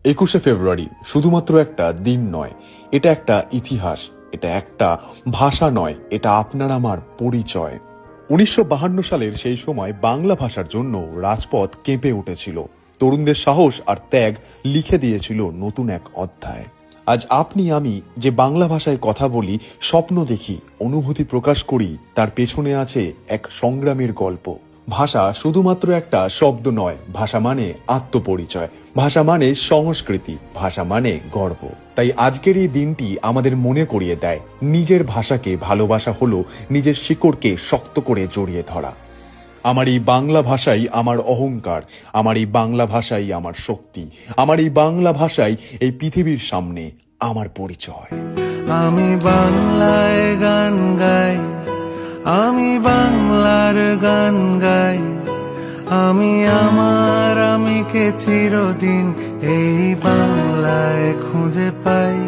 21শে ফেব্রুয়ারি শুধুমাত্র একটা দিন নয়, এটা একটা ইতিহাস, এটা একটা ভাষা নয়, এটা আপনার আমার পরিচয়। 1952 সালের সেই সময় বাংলা ভাষার জন্য রাজপথ কেঁপে উঠেছিল। তরুণদের সাহস আর ত্যাগ লিখে দিয়েছিল নতুন এক অধ্যায়। আজ আপনি আমি যে বাংলা ভাষায় কথা বলি, স্বপ্ন দেখি, অনুভূতি প্রকাশ করি, তার পেছনে আছে এক সংগ্রামের গল্প। ভাষা শুধুমাত্র একটা শব্দ নয়, ভাষা মানে আত্মপরিচয়, ভাষা মানে সংস্কৃতি, ভাষা মানে গর্ব। তাই আজকের এই দিনটি আমাদের মনে করিয়ে দেয়, নিজের ভাষাকে ভালোবাসা হলো নিজের শিকড়কে শক্ত করে জড়িয়ে ধরা। আমার এই বাংলা ভাষাই আমার অহংকার, আমার এই বাংলা ভাষাই আমার শক্তি, আমার এই বাংলা ভাষাই এই পৃথিবীর সামনে আমার পরিচয়। আমি বাংলায় গান গাই, আমি বাংলার গান গাই, আমি আমিকে চিরদিন এই বাংলায় খুঁজে পাই।